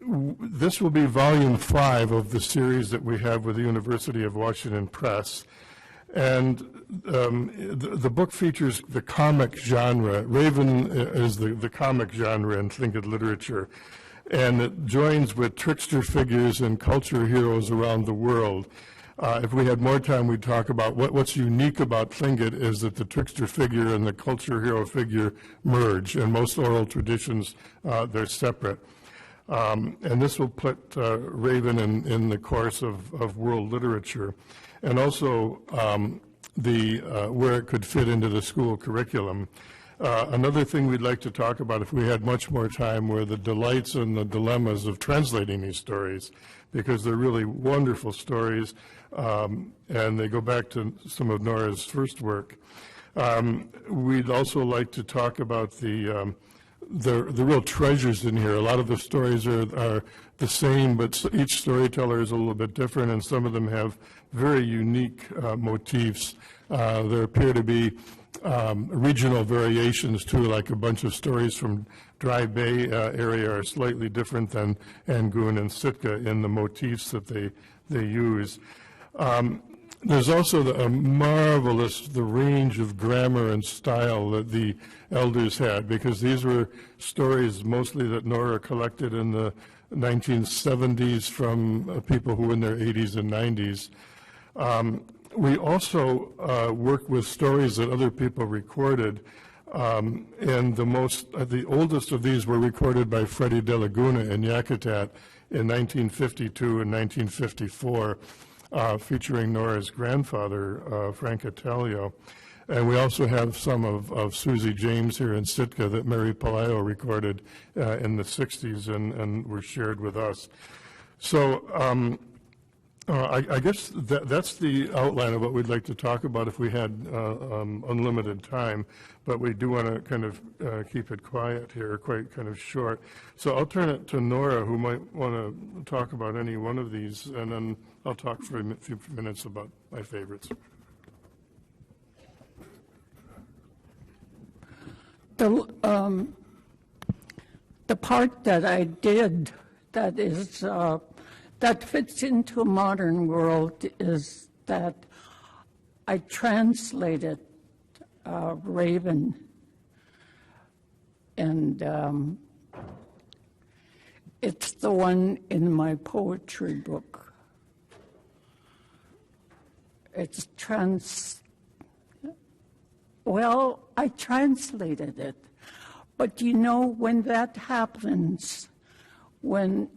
this will be volume 5 of the series that we have with the University of Washington Press. And the book features the comic genre. Raven is the comic genre in Tlingit literature. And it joins with trickster figures and culture heroes around the world. If we had more time, we'd talk about what's unique about Tlingit is that the trickster figure and the culture hero figure merge. In most oral traditions, they're separate. And this will put Raven in the course of world literature, and also where it could fit into the school curriculum. Another thing we'd like to talk about, if we had much more time, were the delights and the dilemmas of translating these stories, because they're really wonderful stories, and they go back to some of Nora's first work. We'd also like to talk about the real treasures in here. A lot of the stories are the same, but each storyteller is a little bit different, and some of them have very unique motifs. There appear to be regional variations too, like a bunch of stories from Dry Bay area are slightly different than Angoon and Sitka in the motifs that they use. There's also the range of grammar and style that the elders had, because these were stories mostly that Nora collected in the 1970s from people who were in their 80s and 90s. We also work with stories that other people recorded, and the oldest of these were recorded by Freddie De Laguna in Yakutat in 1952 and 1954. Featuring Nora's grandfather, Frank Italia. And we also have some of Susie James here in Sitka that Mary Palaio recorded in the 60s and were shared with us. So I guess that's the outline of what we'd like to talk about if we had unlimited time, but we do want to kind of keep it quiet here, quite kind of short. So I'll turn it to Nora, who might want to talk about any one of these, and then I'll talk for a few minutes about my favorites. The part that I did that is that fits into a modern world is that I translated Raven, and it's the one in my poetry book. It's I translated it, but you know, when that happens, when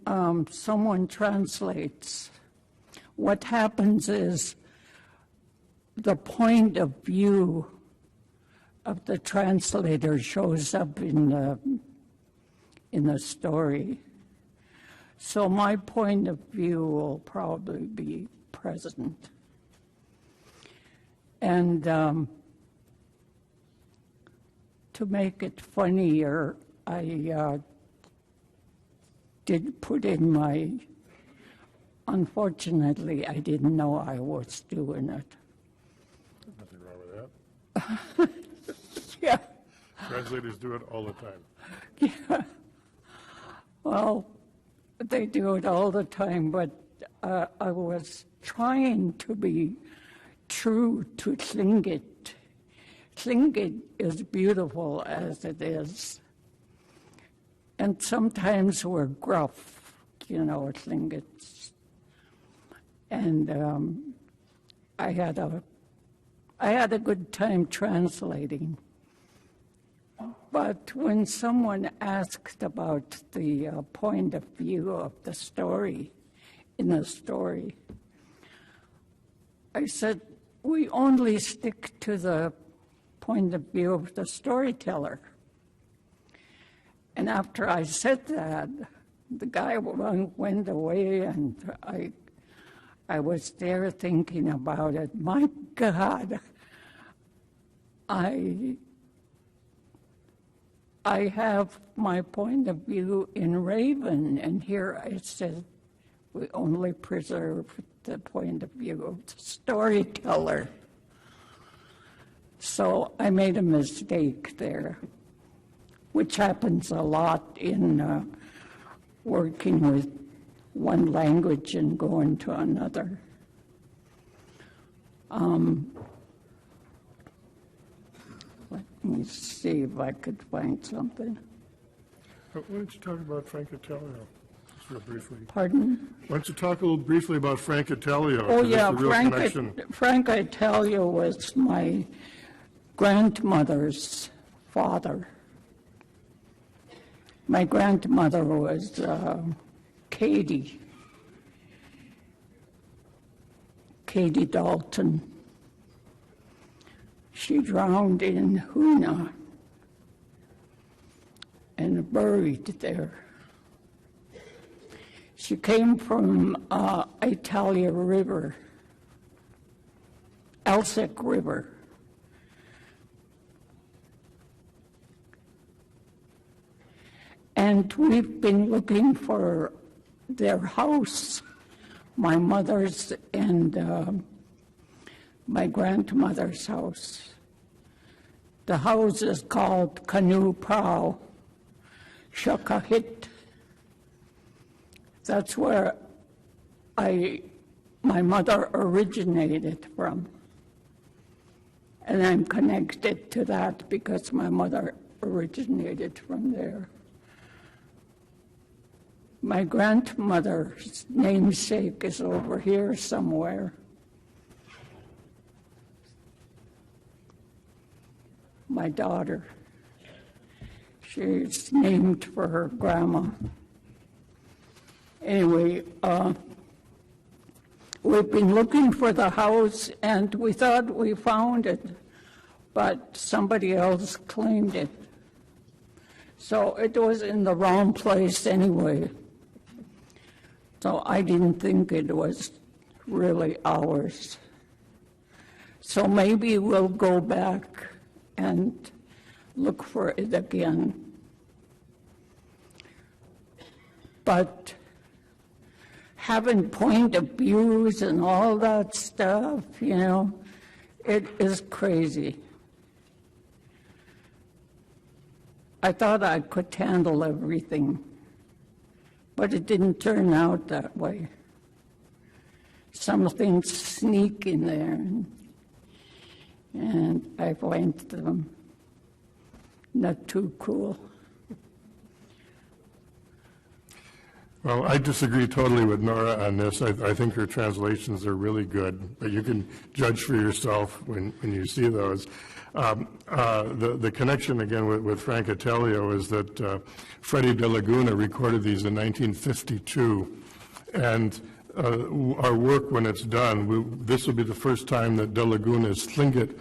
someone translates, what happens is the point of view of the translator shows up in the story. So my point of view will probably be present. And to make it funnier, I did put in unfortunately, I didn't know I was doing it. Nothing wrong with that. Yeah. Translators do it all the time. Yeah. Well, they do it all the time, but I was trying to be true to Tlingit. Tlingit is beautiful as it is. And sometimes we're gruff, Tlingits. And I had a good time translating. But when someone asked about the point of view of the story, in the story, I said, we only stick to the point of view of the storyteller. And after I said that, the guy went away, and I was there thinking about it. My God, I have my point of view in Raven, and here I said we only preserve the point of view of the storyteller. So I made a mistake there, which happens a lot in working with one language and going to another. Let me see if I could find something. Why don't you talk about Frank Itelio, just real briefly? Pardon? Why don't you talk a little briefly about Frank Itelio? Oh, 'cause yeah, it's a real connection. Frank Itelio was my grandmother's father. My grandmother was Katie Dalton. She drowned in Hoona and buried there. She came from Italia River, Elsik River. And we've been looking for their house, my mother's and my grandmother's house. The house is called Canoe Prow, Shukahit. That's where my mother originated from. And I'm connected to that because my mother originated from there. My grandmother's namesake is over here somewhere. My daughter. She's named for her grandma. Anyway, we've been looking for the house and we thought we found it, but somebody else claimed it. So it was in the wrong place anyway. So I didn't think it was really ours. So maybe we'll go back and look for it again. But having point of views and all that stuff, you know, it is crazy. I thought I could handle everything, but it didn't turn out that way. Some things sneak in there, and I find them not too cool. Well, I disagree totally with Nora on this. I think her translations are really good, but you can judge for yourself when you see those. The connection, again, with Frank Itelio is that Freddie De Laguna recorded these in 1952, and our work, when it's done, this will be the first time that De Laguna's Tlingit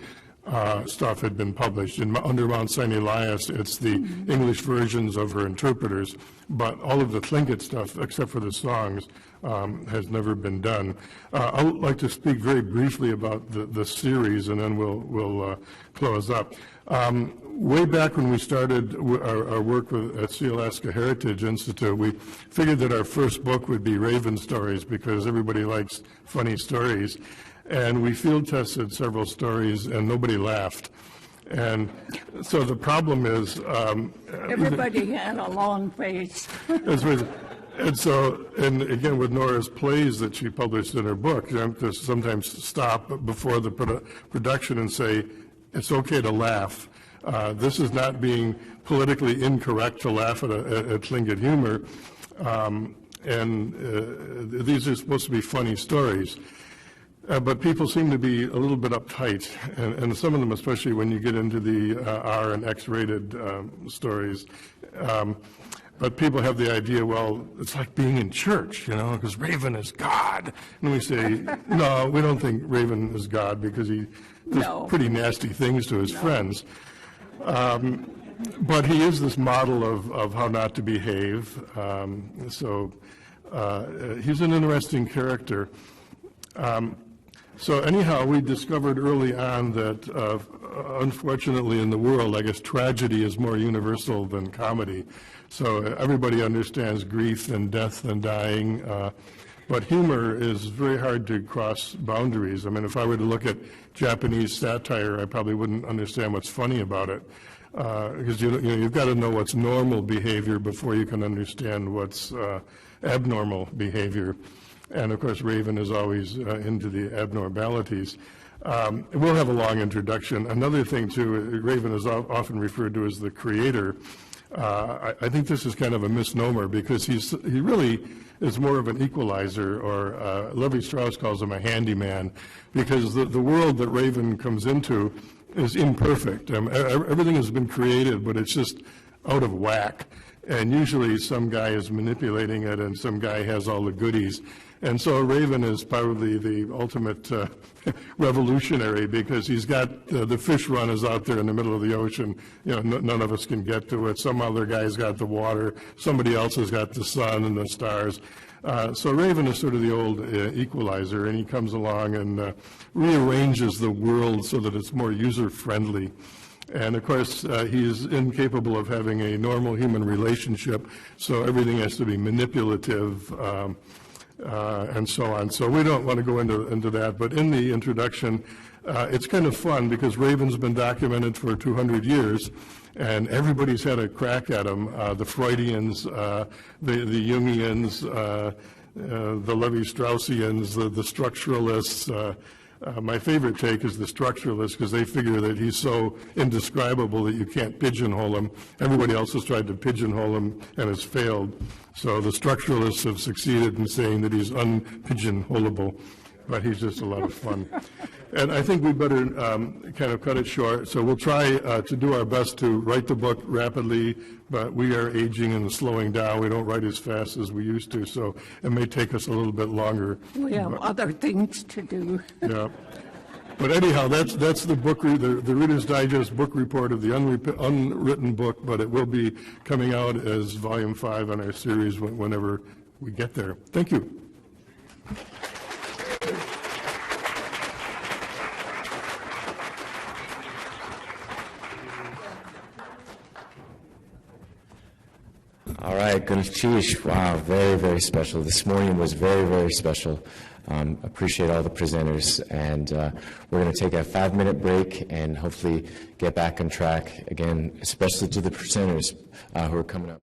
stuff had been published. Under Mount St. Elias, it's the English versions of her interpreters, but all of the Tlingit stuff, except for the songs, has never been done. I would like to speak very briefly about the series, and then we'll close up. Way back when we started our work at Sealaska Heritage Institute, we figured that our first book would be Raven stories because everybody likes funny stories. And we field tested several stories, and nobody laughed. And so the problem is... Everybody had a long face. And so, and again, with Nora's plays that she published in her book, you have to sometimes stop before the production and say, it's okay to laugh. This is not being politically incorrect to laugh at Tlingit humor. These are supposed to be funny stories. But people seem to be a little bit uptight, and some of them, especially when you get into the R and X-rated stories. But people have the idea, well, it's like being in church, you know, because Raven is God. And we say, no, we don't think Raven is God because he does pretty nasty things to his friends. But he is this model of how not to behave. So he's an interesting character. So anyhow, we discovered early on that, unfortunately in the world, I guess tragedy is more universal than comedy. So everybody understands grief and death and dying, but humor is very hard to cross boundaries. I mean, if I were to look at Japanese satire, I probably wouldn't understand what's funny about it. because you've got to know what's normal behavior before you can understand what's abnormal behavior. And of course, Raven is always into the abnormalities. We'll have a long introduction. Another thing, too, Raven is often referred to as the creator. I think this is kind of a misnomer because he really is more of an equalizer, or Levi-Strauss calls him a handyman, because the world that Raven comes into is imperfect. Everything has been created, but it's just out of whack. And usually some guy is manipulating it and some guy has all the goodies. And so Raven is probably the ultimate revolutionary, because he's got the fish run is out there in the middle of the ocean. None of us can get to it. Some other guy's got the water. Somebody else has got the sun and the stars. So Raven is sort of the old equalizer, and he comes along and rearranges the world so that it's more user-friendly. And of course, he is incapable of having a normal human relationship, so everything has to be manipulative. And so on. So we don't want to go into that, but in the introduction, it's kind of fun because Raven's been documented for 200 years, and everybody's had a crack at him. The Freudians, the Jungians, the Levi-Straussians, the structuralists. My favorite take is the structuralists, because they figure that he's so indescribable that you can't pigeonhole him. Everybody else has tried to pigeonhole him and has failed. So the structuralists have succeeded in saying that he's unpigeonholable, but he's just a lot of fun. And I think we better kind of cut it short. So we'll try to do our best to write the book rapidly, but we are aging and slowing down. We don't write as fast as we used to, so it may take us a little bit longer. We have other things to do. Yeah. But anyhow, that's the book, the Reader's Digest book report of the unwritten book, but it will be coming out as Volume 5 on our series whenever we get there. Thank you. All right, Gunchish, wow, very, very special. This morning was very, very special. Appreciate all the presenters, and we're going to take a 5-minute break and hopefully get back on track again, especially to the presenters who are coming up.